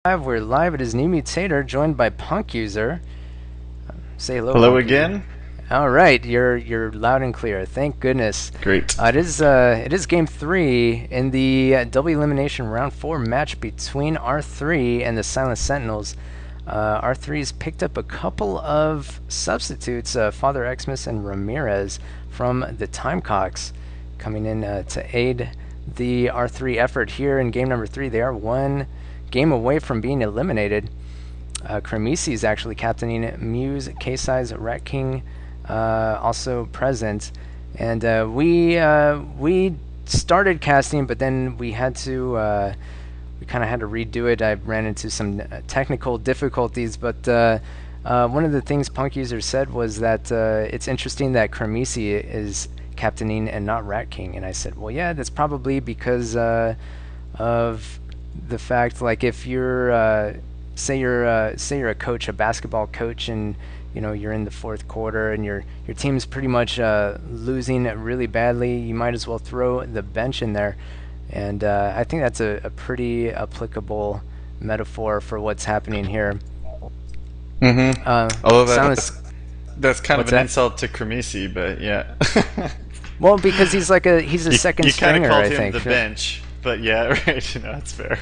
We're live. It is NewMutator, joined by Punk User. Say hello. Hello Punk again. User. All right, you're loud and clear. Thank goodness. Great. It is game 3 in the double elimination round 4 match between R3 and the Silent Sentinels. R3's picked up a couple of substitutes, Father Xmas and Ramirez from the Timecocks, coming in to aid the R3 effort here in game number 3. They are one game away from being eliminated. Cremisi is actually captaining Muse, K-Size, Rat King also present, and we started casting, but then we had to we kind of had to redo it. I ran into some technical difficulties, but one of the things Punk User said was that it's interesting that Cremisi is captaining and not Rat King, and I said, well, yeah, that's probably because of the fact, like, if you're say you're a coach, a basketball coach, and you're in the fourth quarter and your team's pretty much losing really badly, you might as well throw the bench in there. And I think that's a pretty applicable metaphor for what's happening here. Although that's kind of an insult to Cremisi, but yeah. Well, because he's a second stringer, I think. You kind of called him the bench, but yeah, right. That's fair.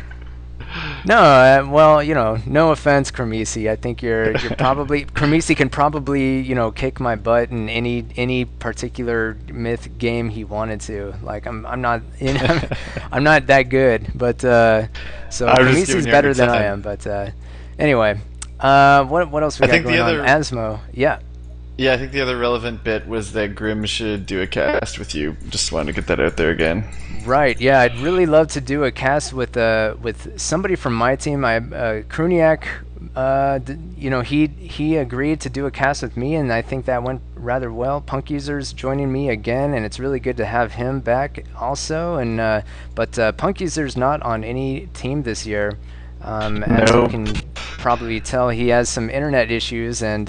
No, well, no offense, Cremisi. I think you're probably Cremisi can probably kick my butt in any particular myth game he wanted to. Like I'm not I'm not that good, but so Cremisi's better than I am. But anyway, what else we got going on? Asmo, yeah. Yeah, I think the other relevant bit was that Grim should do a cast with you. Just wanted to get that out there again. Right. Yeah, I'd really love to do a cast with somebody from my team. Kruniak, he agreed to do a cast with me, and I think that went rather well. Punk User's joining me again, and it's really good to have him back also. And but Punk User's not on any team this year. As you can probably tell, he has some internet issues, and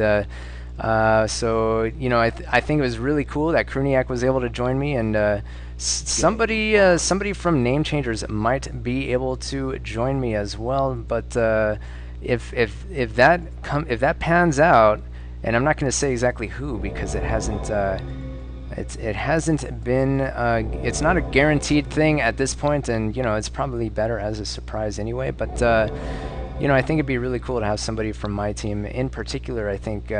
so I think it was really cool that Kruniak was able to join me, and somebody from Name Changers might be able to join me as well. But if that pans out, and I'm not going to say exactly who because it hasn't been it's not a guaranteed thing at this point, and it's probably better as a surprise anyway. But I think it'd be really cool to have somebody from my team. In particular, I think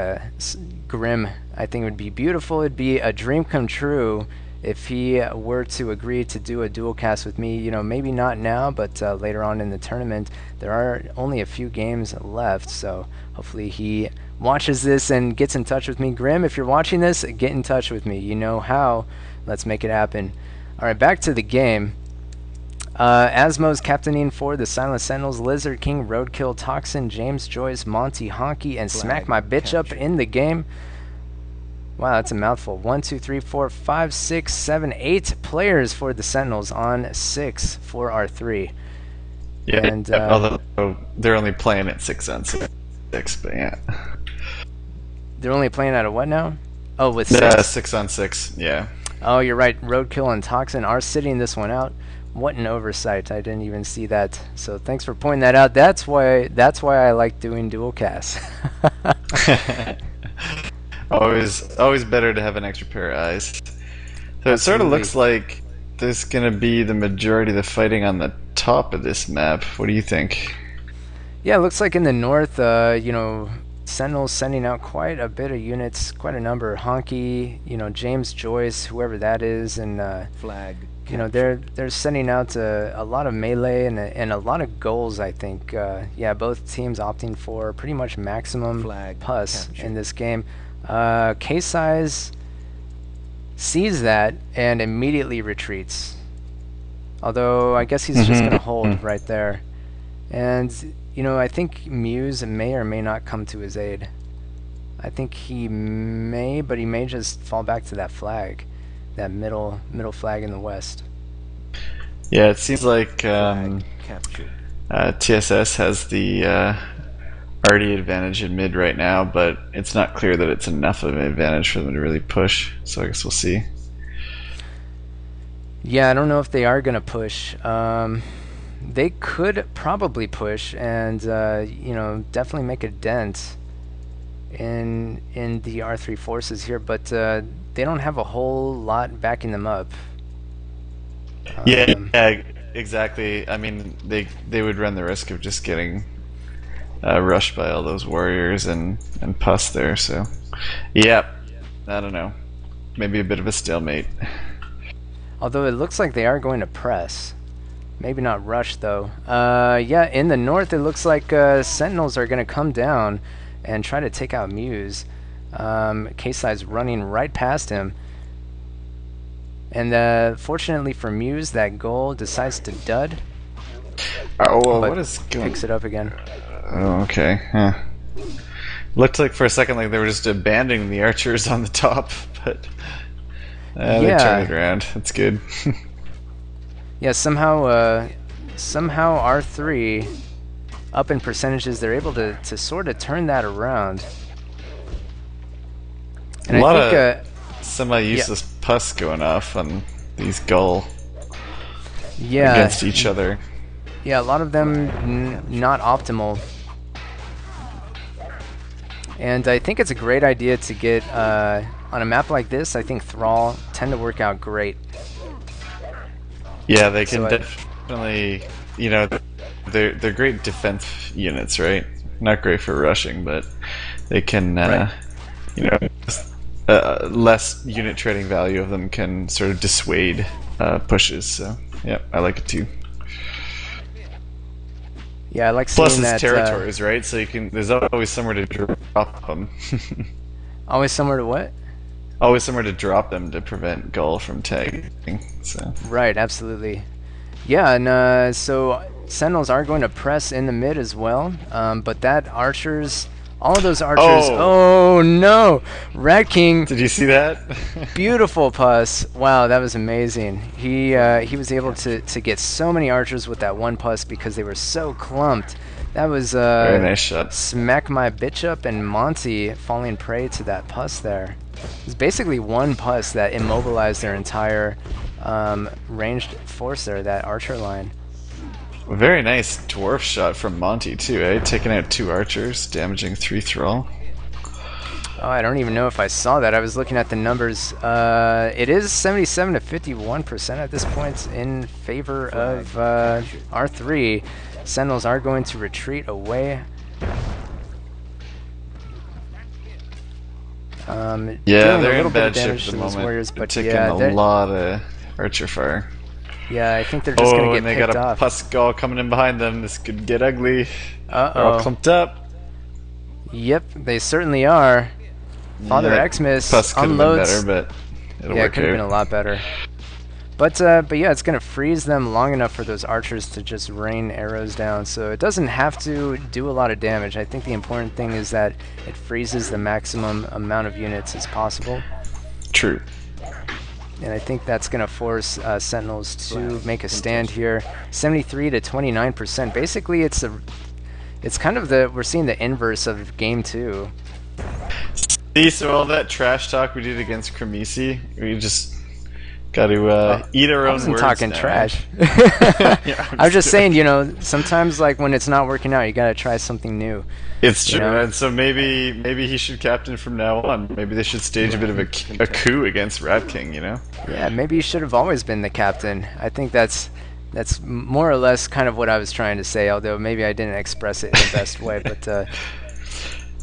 Grim, I think it would be beautiful. It'd be a dream come true if he were to agree to do a dual cast with me. Maybe not now, but later on in the tournament. There are only a few games left, so hopefully he watches this and gets in touch with me. Grim, if you're watching this, get in touch with me. You know how. Let's make it happen. All right, back to the game. Asmo's captaining for the Silent Sentinels, Lizard King, Roadkill, Toxin, James Joyce, Monty, Honky, and Smack My Bitch Up in the game. Wow, that's a mouthful. 1, 2, 3, 4, 5, 6, 7, 8 players for the Sentinels on 6 for R3. Yeah, and, although they're only playing at 6 on 6, but yeah. They're only playing at a what now? Oh, with 6? 6 on 6, yeah. Oh, you're right. Roadkill and Toxin are sitting this one out. What an oversight! I didn't even see that. So thanks for pointing that out. That's why I like doing dual casts. always better to have an extra pair of eyes. So it sort of looks like there's gonna be the majority of the fighting on the top of this map. What do you think? Yeah, it looks like in the north, Sentinels sending out quite a bit of units, quite a number. Honky, James Joyce, whoever that is, and Flag. They're sending out a lot of melee and a lot of goals, I think. Yeah, both teams opting for pretty much maximum pus in this game. K-Size sees that and immediately retreats. Although I guess he's just going to hold right there. And I think Muse may or may not come to his aid. I think he may, but he may just fall back to that flag. That middle flag in the west. Yeah, it seems like TSS has the already advantage in mid right now, but it's not clear that it's enough of an advantage for them to really push. So I guess we'll see. Yeah, I don't know if they are going to push. they could probably push and you know, definitely make a dent in the R3 forces here, but they don't have a whole lot backing them up. Yeah, exactly. I mean, they would run the risk of just getting rushed by all those warriors and pus there. So, yeah, I don't know. Maybe a bit of a stalemate. Although it looks like they are going to press. Maybe not rush, though. Yeah, in the north, it looks like Sentinels are going to come down and try to take out Muse. K-Side's running right past him. And fortunately for Muse, that goal decides to dud. Oh, well, what is going... Picks it up again. Oh, okay. Huh. Looked like for a second like they were just abandoning the archers on the top, but they turned it around. That's good. Yeah, somehow R3, up in percentages, they're able to sort of turn that around. And a lot of semi-useless pus going off on these Gull against each other. Yeah, a lot of them not optimal. And I think it's a great idea to get, on a map like this, I think Thrall tend to work out great. Yeah, they can definitely, you know, they're great defense units, right? Not great for rushing, but they can, you know, less unit trading value of them can sort of dissuade pushes. So, yeah, I like it too. Yeah, I like seeing that. Plus, it's that, territories, right? So you can. There's always somewhere to drop them. Always somewhere to what? Always somewhere to drop them to prevent Gull from tagging. So. Right, absolutely. Yeah, and so Sentinels are going to press in the mid as well, but that archers, all of those archers. Oh no, Rat King! Did you see that? Beautiful pus. Wow, that was amazing. He was able to get so many archers with that one pus because they were so clumped. That was very nice shot. Smack my bitch up and Monty falling prey to that pus there. It was basically one pus that immobilized their entire ranged force there, that archer line. Very nice dwarf shot from Monty too, eh? Taking out 2 archers, damaging 3 Thrall. Oh, I don't even know if I saw that. I was looking at the numbers. It is 77 to 51% at this point in favor of R3. Sentinels are going to retreat away. Yeah, they're in bad shape at the moment. Warriors, but taking a lot of archer fire. Yeah, I think they're just going to get picked off. And they got a pus Gull coming in behind them. This could get ugly. Uh-oh. They're all clumped up. Yep, they certainly are. Father Xmas pus could unloads. Have been better, but it'll work it could have been a lot better. But yeah, it's going to freeze them long enough for those archers to just rain arrows down. So it doesn't have to do a lot of damage. I think the important thing is that it freezes the maximum amount of units as possible. True. And I think that's going to force Sentinels to make a stand here. 73 to 29%. Basically, it's kind of we're seeing the inverse of game 2. See, so all that trash talk we did against cremisi, we just got to eat our own words. I wasn't talking now. trash. Yeah, I was just saying, you know, sometimes like when it's not working out, you got to try something new. It's true, you know? And so maybe he should captain from now on. Maybe they should stage a bit of a coup against Rat King, you know? Yeah, maybe you should have always been the captain. I think that's more or less kind of what I was trying to say, although maybe I didn't express it in the best way. But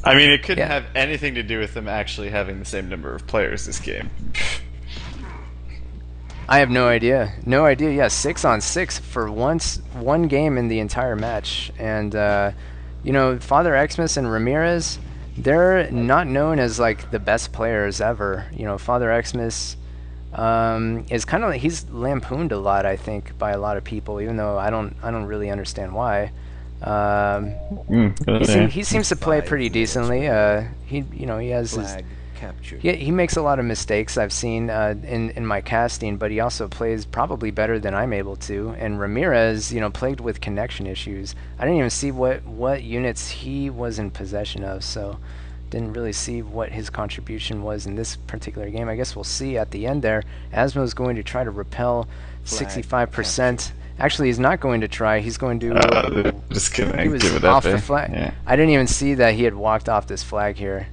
I mean, it couldn't have anything to do with them actually having the same number of players this game. I have no idea. No idea. Yeah, 6 on 6 for one game in the entire match. And, you know, Father Xmas and Ramirez, they're not known as, like, the best players ever. You know, Father Xmas is kind of, he's lampooned a lot, I think, by a lot of people, even though I don't really understand why. He seems to play pretty decently. You know, he has his... He makes a lot of mistakes I've seen in my casting, but he also plays probably better than I'm able to. And Ramirez, you know, plagued with connection issues. I didn't even see what units he was in possession of, so didn't really see what his contribution was in this particular game. I guess we'll see at the end there. Asmo's going to try to repel 65%, Actually, he's not going to try. He's going to... Just kidding. He was Give it off up, the eh? flag. Yeah. I didn't even see that he had walked off this flag here.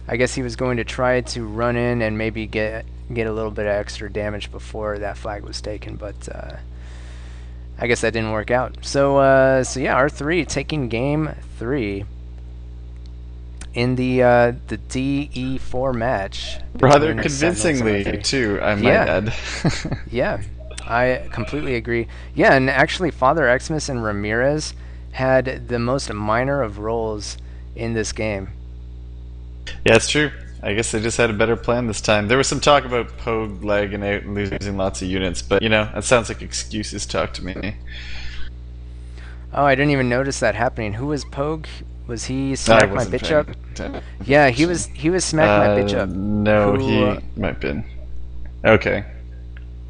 I guess he was going to try to run in and maybe get a little bit of extra damage before that flag was taken, but I guess that didn't work out. So yeah, R3 taking game 3 in the DE4 match. Rather convincingly, too, I might add. Yeah, I completely agree. Yeah, and actually Father Xmas and Ramirez had the most minor of roles in this game. Yeah, it's true. I guess they just had a better plan this time. There was some talk about Pogue lagging out and losing lots of units, but, you know, that sounds like excuses talk to me. Oh, I didn't even notice that happening. Who was Pogue? Was he smack my bitch up? Yeah, he was smack my bitch up. No, he might have been. Okay.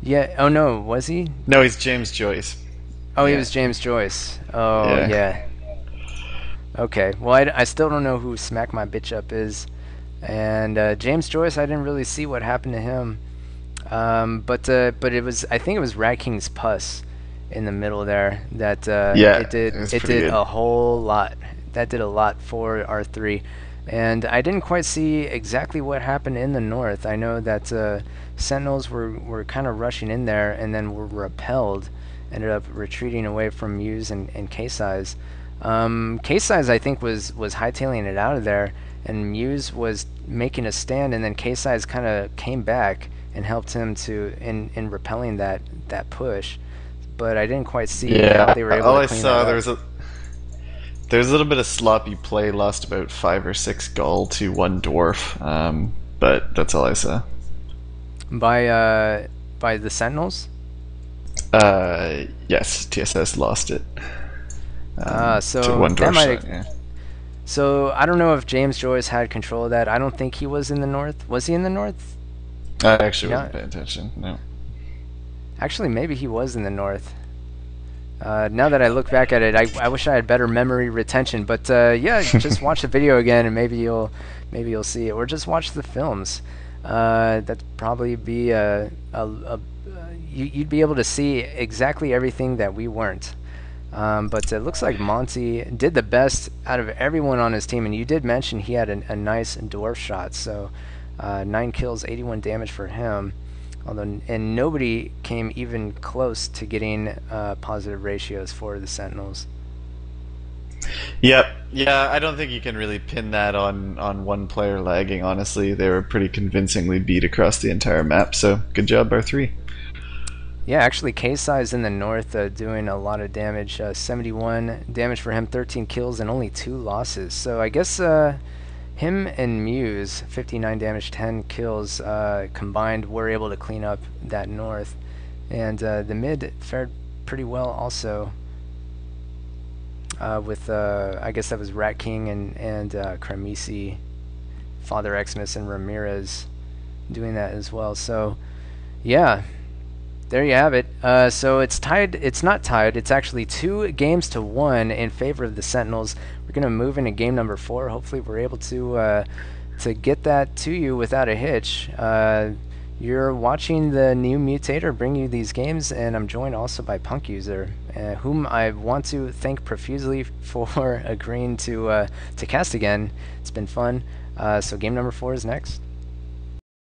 Yeah, oh no, was he? No, he's James Joyce. Oh, he was James Joyce. Oh, yeah. Okay, well, I still don't know who Smack My Bitch Up is. And James Joyce, I didn't really see what happened to him. But it was, I think it was Rat King's Puss in the middle there that it did a whole lot. That did a lot for R3. And I didn't quite see exactly what happened in the north. I know that Sentinels were kind of rushing in there and then were repelled, ended up retreating away from Muse and K-Size. K-Size, I think, was hightailing it out of there, and Muse was making a stand, and then K-Size kind of came back and helped him in repelling that push. But I didn't quite see how they were able to clean that up. All I saw, there was a little bit of sloppy play, lost about 5 or 6 Gaul to 1 Dwarf, but that's all I saw. By the Sentinels? Yes, TSS lost it. So to 1 Dwarf shot, yeah. So I don't know if James Joyce had control of that. I don't think he was in the north. Was he in the north? I actually wasn't paying attention, no. Actually, maybe he was in the north. Now that I look back at it, I wish I had better memory retention. But yeah, just watch the video again, and maybe you'll see it, or just watch the films. That'd probably be you'd be able to see exactly everything that we weren't. But it looks like Monty did the best out of everyone on his team, and you did mention he had a nice dwarf shot. So 9 kills, 81 damage for him. And nobody came even close to getting positive ratios for the Sentinels. Yep. Yeah, I don't think you can really pin that on one player lagging, honestly. They were pretty convincingly beat across the entire map, so good job, R3. Yeah, actually, K-Size in the north doing a lot of damage. 71 damage for him, 13 kills, and only 2 losses. So I guess him and Muse, 59 damage, 10 kills combined, were able to clean up that north. And the mid fared pretty well also with, I guess that was Rat King and Cremisi, Father Xmas, and Ramirez doing that as well. So, yeah. There you have it. So it's tied. It's not tied. It's actually 2-1 in favor of the Sentinels. We're going to move into game number 4. Hopefully we're able to get that to you without a hitch. You're watching the NewMutator bring you these games, and I'm joined also by Punk User, whom I want to thank profusely for agreeing to cast again. It's been fun. So game number 4 is next.